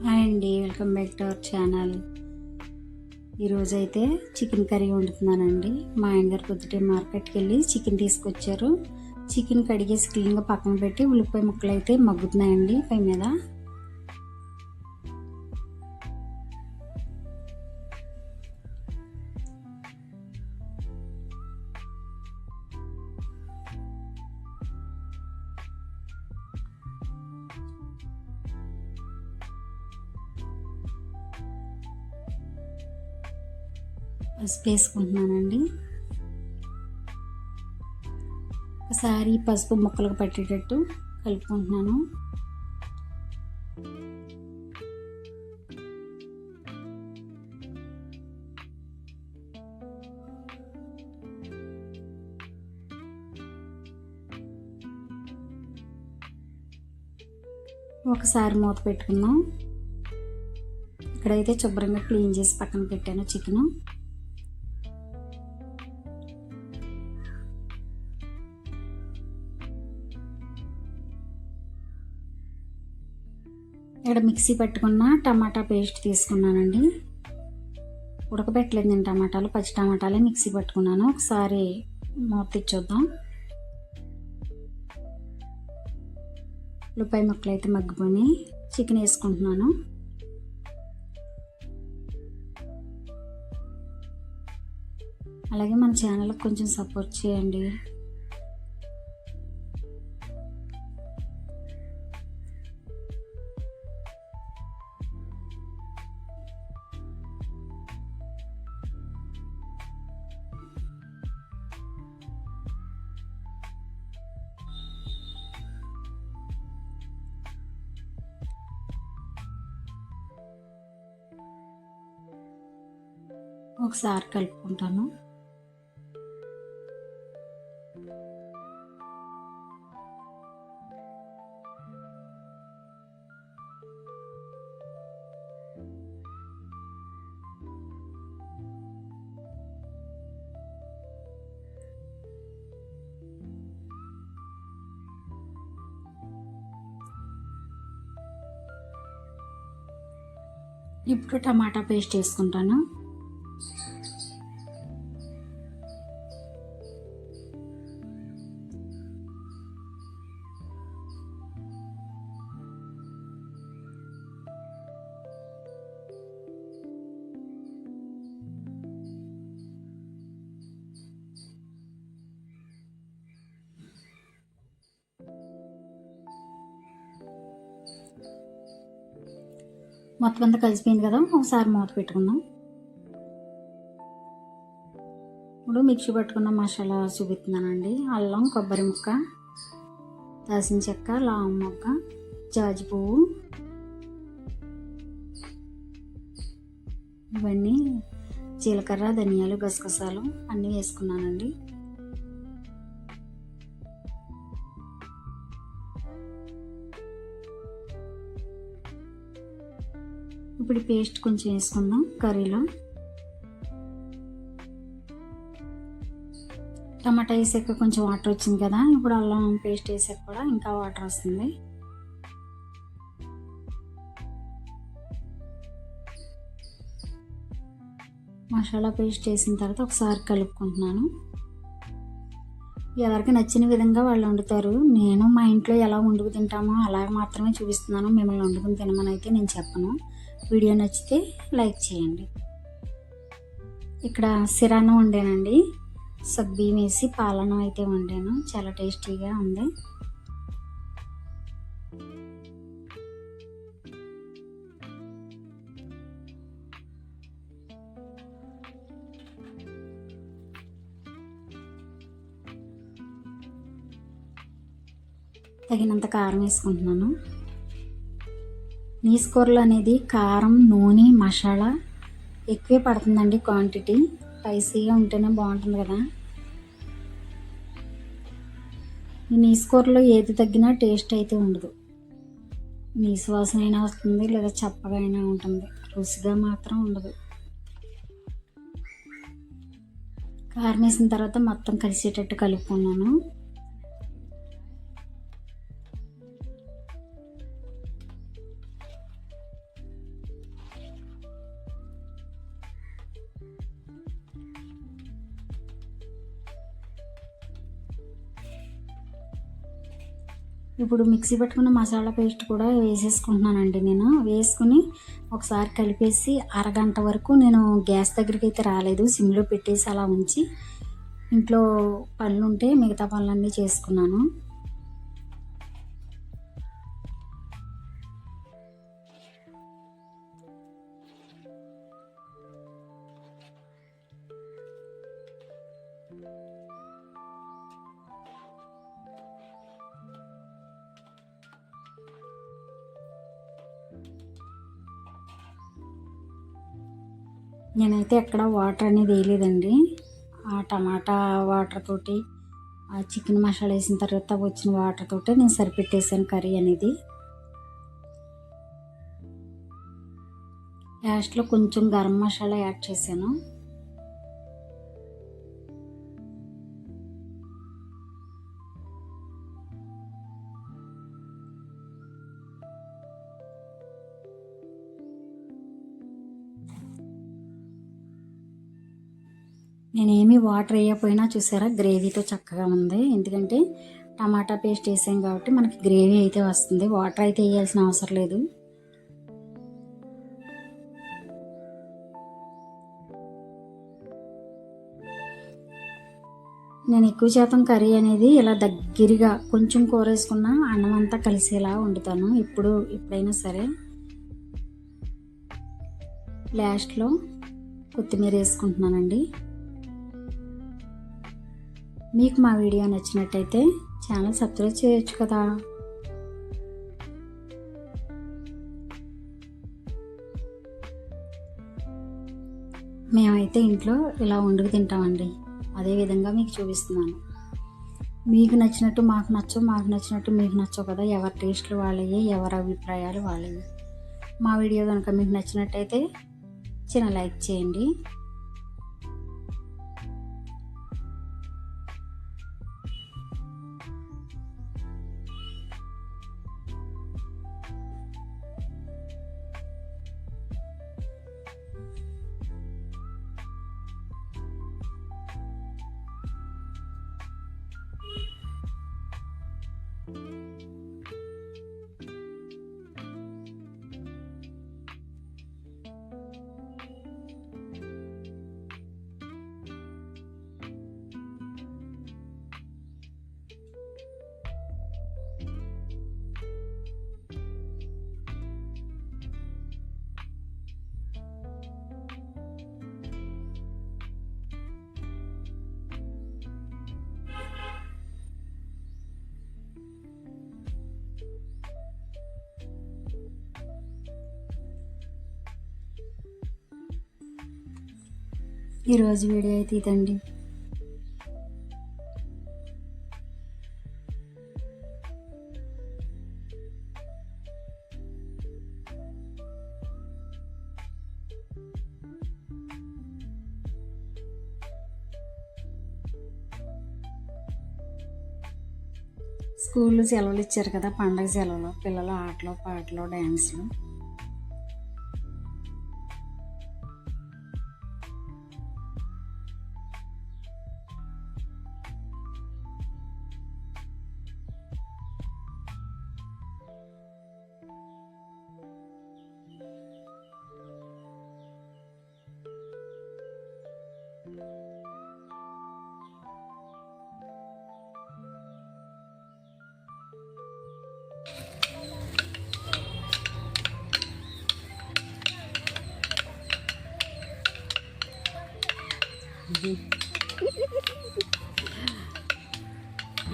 Hi అండి, welcome back to our channel. ఈరోజైతే chicken curry వండుతున్నానండి. మా ఆయనగారు పొద్దుటే మార్కెట్కి వెళ్ళి చికెన్ తీసుకొచ్చారు. చికెన్ కడిగేసి క్లీన్గా పక్కన పెట్టి ఉల్లిపాయ ముక్కలు అయితే మగ్గుతున్నాయండి పై మీద. పసుపు వేసుకుంటున్నానండి. ఒకసారి పసుపు ముక్కలకు పట్టేటట్టు కలుపుకుంటున్నాను. ఒకసారి మూత పెట్టుకుందాం. ఇక్కడైతే శుభ్రంగా క్లీన్ చేసి పక్కన పెట్టాను చికెను. ఇక్కడ మిక్సీ పట్టుకున్న టమాటా పేస్ట్ తీసుకున్నానండి. ఉడకబెట్టలేదు నేను టమాటాలు, పచ్చి టమాటాలే మిక్సీ పట్టుకున్నాను. ఒకసారి మూత తెచ్చొద్దాం. ఉల్లిపాయ ముక్కలు అయితే మగ్గిపోయి చికెన్ వేసుకుంటున్నాను. అలాగే మన ఛానల్కి కొంచెం సపోర్ట్ చేయండి. ఒకసారి కలుపుకుంటాను. ఇప్పుడు టమాటా పేస్ట్ వేసుకుంటాను. మొత్తం అంతా కలిసిపోయింది కదా, ఒకసారి మూత పెట్టుకుందాం. ఇప్పుడు మిక్సీ పట్టుకున్న మసాలా చూపిస్తున్నానండి. అల్లం, కొబ్బరి ముక్క, దాల్చిన చెక్క, లవంగ మొగ్గ, జాజి పువ్వు, ఇవన్నీ జీలకర్ర, ధనియాలు, గసగసాలు అన్నీ వేసుకున్నానండి. ఇప్పుడు పేస్ట్ కొంచెం వేసుకుందాం కర్రీలో. టమాటా వేసాక కొంచెం వాటర్ వచ్చింది కదా, ఇప్పుడు అల్లం పేస్ట్ వేసాక కూడా ఇంకా వాటర్ వస్తుంది. మసాలా పేస్ట్ వేసిన తర్వాత ఒకసారి కలుపుకుంటున్నాను. ఎవరికి నచ్చిన విధంగా వాళ్ళు వండుతారు. నేను మా ఇంట్లో ఎలా వండుకు తింటామో అలాగ మాత్రమే చూపిస్తున్నాను. మిమ్మల్ని వండుకుని తినమని అయితే నేను చెప్పను. వీడియో నచ్చితే లైక్ చేయండి. ఇక్కడ సిరాన్నం వండానండి. సగ్బియ్యం వేసి పాలన్నం అయితే వండాను. చాలా టేస్టీగా ఉంది. తగినంత కారం వేసుకుంటున్నాను. నీసు కూరలు అనేది కారం, నూనె, మసాలా ఎక్కువే పడుతుందండి క్వాంటిటీ. స్పైసీగా ఉంటేనే బాగుంటుంది కదా. ఈ నీసు కూరలో ఏది తగ్గినా టేస్ట్ అయితే ఉండదు. నీసు వాసన అయినా వస్తుంది, లేదా చప్పగా అయినా ఉంటుంది. రుచిగా మాత్రం ఉండదు. కారం వేసిన తర్వాత మొత్తం కలిసేటట్టు కలుపుకున్నాను. ఇప్పుడు మిక్సీ పట్టుకున్న మసాలా పేస్ట్ కూడా వేసేసుకుంటున్నానండి. నేను వేసుకుని ఒకసారి కలిపేసి అరగంట వరకు నేను గ్యాస్ దగ్గరికి అయితే రాలేదు, సిమ్లో పెట్టేసి అలా ఉంచి ఇంట్లో పనులుంటే మిగతా పనులన్నీ చేసుకున్నాను. నేనైతే ఎక్కడ వాటర్ అనేది వేయలేదండి. ఆ టమాటా వాటర్ తోటి ఆ చికెన్ మసాలా వేసిన తర్వాత వచ్చిన వాటర్ తోటి నేను సరిపెట్టేసాను కర్రీ అనేది. లాస్ట్లో కొంచెం గరం మసాలా యాడ్ చేశాను. నేనేమి వాటర్ వేయకపోయినా చూసారా గ్రేవీతో చక్కగా ఉంది. ఎందుకంటే టమాటా పేస్ట్ వేసాం కాబట్టి మనకి గ్రేవీ అయితే వస్తుంది, వాటర్ అయితే వేయాల్సిన అవసరం లేదు. నేను ఎక్కువ శాతం కర్రీ అనేది ఇలా దగ్గరగా కొంచెం కూర వేసుకున్న అన్నం అంతా కలిసేలా వండుతాను ఎప్పుడైనా సరే. లాస్ట్లో కొత్తిమీర వేసుకుంటున్నానండి. మీకు మా వీడియో నచ్చినట్టయితే ఛానల్ సబ్స్క్రైబ్ చేయొచ్చు కదా. మేమైతే ఇంట్లో ఇలా వండుకు తింటామండి. అదేవిధంగా మీకు చూపిస్తున్నాను. మీకు నచ్చినట్టు మాకు నచ్చవు, మాకు నచ్చినట్టు మీకు నచ్చవు కదా. ఎవరి టేస్ట్లు వాళ్ళవి, ఎవరి అభిప్రాయాలు వాళ్ళవి. మా వీడియో కనుక మీకు నచ్చినట్టయితే చిన్న లైక్ చేయండి. ఈరోజు వీడియో అయితే ఇదండి. స్కూల్లో సెలవులు ఇచ్చారు కదా, పండగ సెలవులు, పిల్లలు ఆటలు పాటలు డ్యాన్సులు.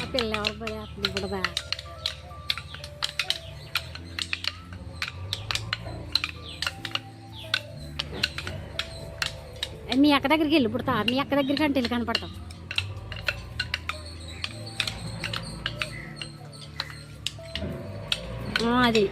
ఆ పిల్ల ఎవరు పడేస్తుంది ఇప్పుడు మీ అక్క దగ్గరికి వెళ్ళి పుడతా, మీ అక్క దగ్గరికి అంటే వెళ్ళి కనపడతాం. అది